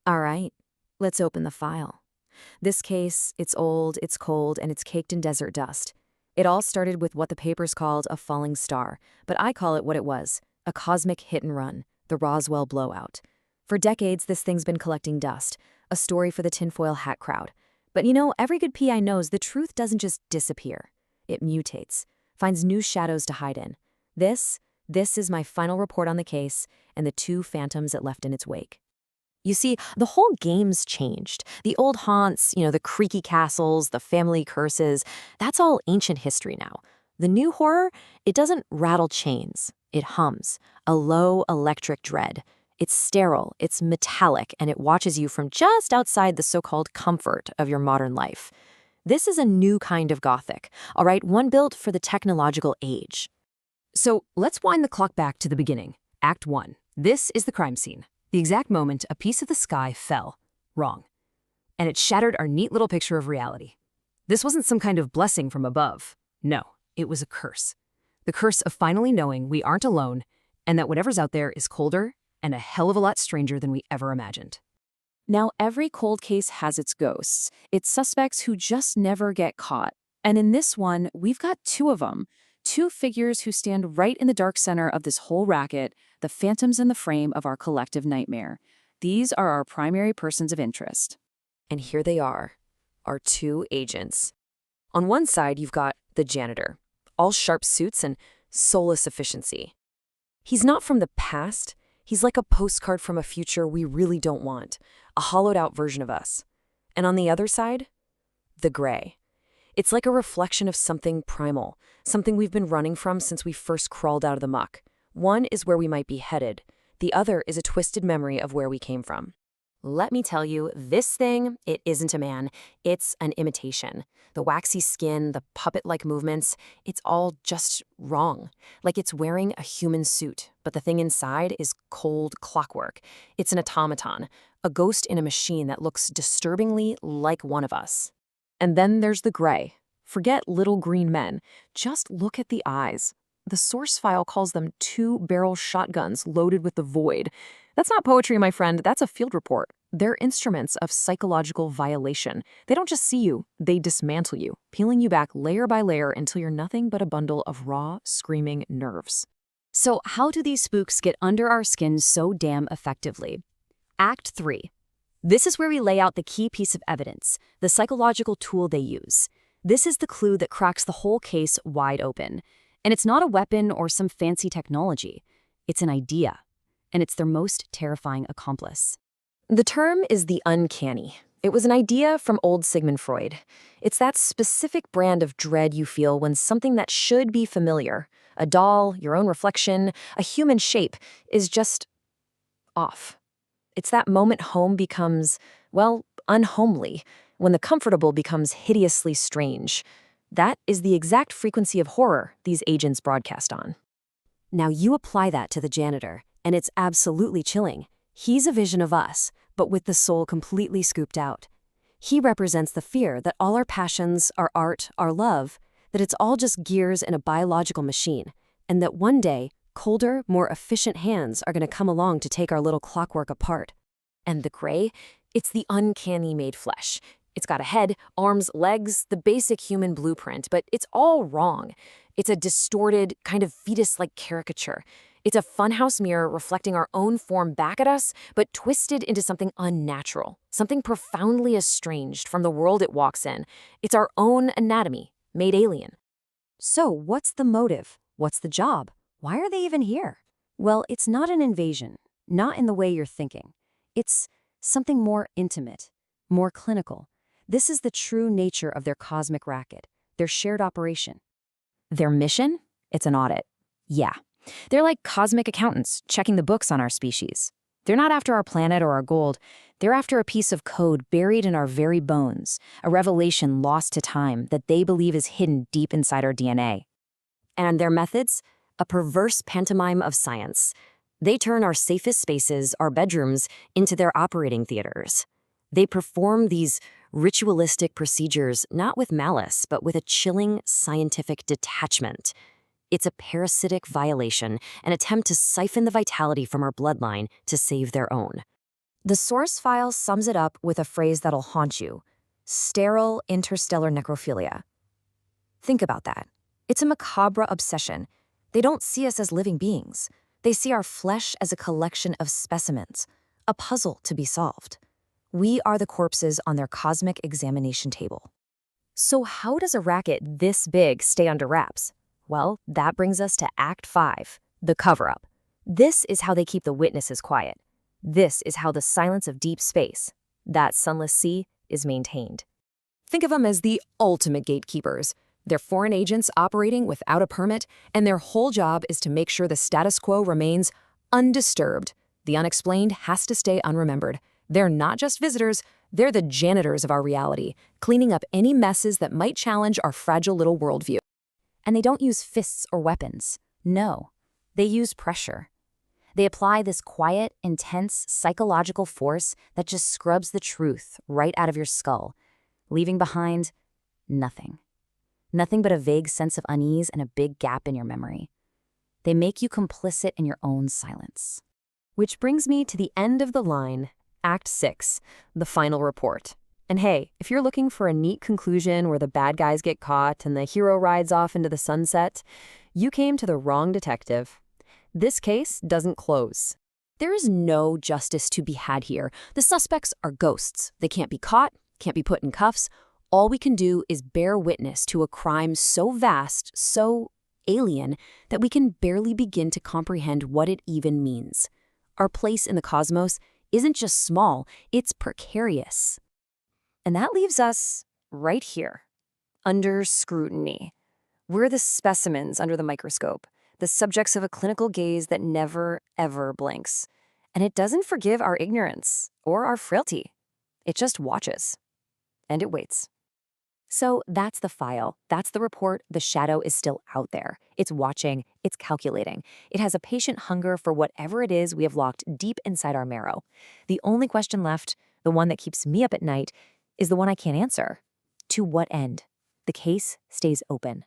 All right, let's open the file. This case, it's old, it's cold, and it's caked in desert dust. It all started with what the papers called a falling star, but I call it what it was, a cosmic hit and run, the Roswell blowout. For decades, this thing's been collecting dust, a story for the tinfoil hat crowd. But every good PI knows the truth doesn't just disappear. It mutates, finds new shadows to hide in. This is my final report on the case and the two phantoms it left in its wake. You see, the whole game's changed. The old haunts, the creaky castles, the family curses, that's all ancient history now. The new horror, it doesn't rattle chains. It hums, a low electric dread. It's sterile, it's metallic, and it watches you from just outside the so-called comfort of your modern life. This is a new kind of Gothic, all right, one built for the technological age. So let's wind the clock back to the beginning. Act 1. This is the crime scene. The exact moment a piece of the sky fell. Wrong. And it shattered our neat little picture of reality. This wasn't some kind of blessing from above. No, it was a curse. The curse of finally knowing we aren't alone and that whatever's out there is colder and a hell of a lot stranger than we ever imagined. Now, every cold case has its ghosts. It's suspects who just never get caught. And in this one, we've got two of them. Two figures who stand right in the dark center of this whole racket, the phantoms in the frame of our collective nightmare. These are our primary persons of interest. And here they are, our two agents. On one side, you've got the janitor, all sharp suits and soulless efficiency. He's not from the past. He's like a postcard from a future we really don't want, a hollowed-out version of us. And on the other side, the gray. It's like a reflection of something primal, something we've been running from since we first crawled out of the muck. One is where we might be headed. The other is a twisted memory of where we came from. Let me tell you, this thing, it isn't a man. It's an imitation. The waxy skin, the puppet-like movements, it's all just wrong. Like it's wearing a human suit, but the thing inside is cold clockwork. It's an automaton, a ghost in a machine that looks disturbingly like one of us. And then there's the gray. Forget little green men. Just look at the eyes. The source file calls them two-barrel shotguns loaded with the void. That's not poetry, my friend. That's a field report. They're instruments of psychological violation. They don't just see you, they dismantle you, peeling you back layer by layer until you're nothing but a bundle of raw, screaming nerves. So how do these spooks get under our skin so damn effectively? Act 3. This is where we lay out the key piece of evidence, the psychological tool they use. This is the clue that cracks the whole case wide open. And it's not a weapon or some fancy technology. It's an idea. And it's their most terrifying accomplice. The term is the uncanny. It was an idea from old Sigmund Freud. It's that specific brand of dread you feel when something that should be familiar, a doll, your own reflection, a human shape, is just off. It's that moment home becomes, well, unhomely, when the comfortable becomes hideously strange. That is the exact frequency of horror these agents broadcast on. Now you apply that to the janitor, and it's absolutely chilling. He's a vision of us, but with the soul completely scooped out. He represents the fear that all our passions, our art, our love, that it's all just gears in a biological machine, and that one day, colder, more efficient hands are going to come along to take our little clockwork apart. And the gray, it's the uncanny made flesh. It's got a head, arms, legs, the basic human blueprint, but it's all wrong. It's a distorted, kind of fetus-like caricature. It's a funhouse mirror reflecting our own form back at us, but twisted into something unnatural, something profoundly estranged from the world it walks in. It's our own anatomy, made alien. So what's the motive? What's the job? Why are they even here? Well, it's not an invasion, not in the way you're thinking. It's something more intimate, more clinical. This is the true nature of their cosmic racket, their shared operation. Their mission? It's an audit. Yeah. They're like cosmic accountants checking the books on our species. They're not after our planet or our gold. They're after a piece of code buried in our very bones, a revelation lost to time that they believe is hidden deep inside our DNA. And their methods? A perverse pantomime of science. They turn our safest spaces, our bedrooms, into their operating theaters. They perform these ritualistic procedures not with malice, but with a chilling scientific detachment. It's a parasitic violation, an attempt to siphon the vitality from our bloodline to save their own. The source file sums it up with a phrase that'll haunt you: sterile interstellar necrophilia. Think about that. It's a macabre obsession. They don't see us as living beings. They see our flesh as a collection of specimens, a puzzle to be solved. We are the corpses on their cosmic examination table. So how does a racket this big stay under wraps? Well, that brings us to Act 5, the cover-up. This is how they keep the witnesses quiet. This is how the silence of deep space, that sunless sea, is maintained. Think of them as the ultimate gatekeepers. They're foreign agents operating without a permit, and their whole job is to make sure the status quo remains undisturbed. The unexplained has to stay unremembered. They're not just visitors, they're the janitors of our reality, cleaning up any messes that might challenge our fragile little worldview. And they don't use fists or weapons. No, they use pressure. They apply this quiet, intense, psychological force that just scrubs the truth right out of your skull, leaving behind nothing. Nothing but a vague sense of unease and a big gap in your memory. They make you complicit in your own silence. Which brings me to the end of the line, Act 6, the final report. And hey, if you're looking for a neat conclusion where the bad guys get caught and the hero rides off into the sunset, you came to the wrong detective. This case doesn't close. There is no justice to be had here. The suspects are ghosts. They can't be caught, can't be put in cuffs. All we can do is bear witness to a crime so vast, so alien, that we can barely begin to comprehend what it even means. Our place in the cosmos isn't just small, it's precarious. And that leaves us right here, under scrutiny. We're the specimens under the microscope, the subjects of a clinical gaze that never, ever blinks. And it doesn't forgive our ignorance or our frailty. It just watches. And it waits. So that's the file. That's the report. The shadow is still out there. It's watching. It's calculating. It has a patient hunger for whatever it is we have locked deep inside our marrow. The only question left, the one that keeps me up at night, is the one I can't answer. To what end? The case stays open.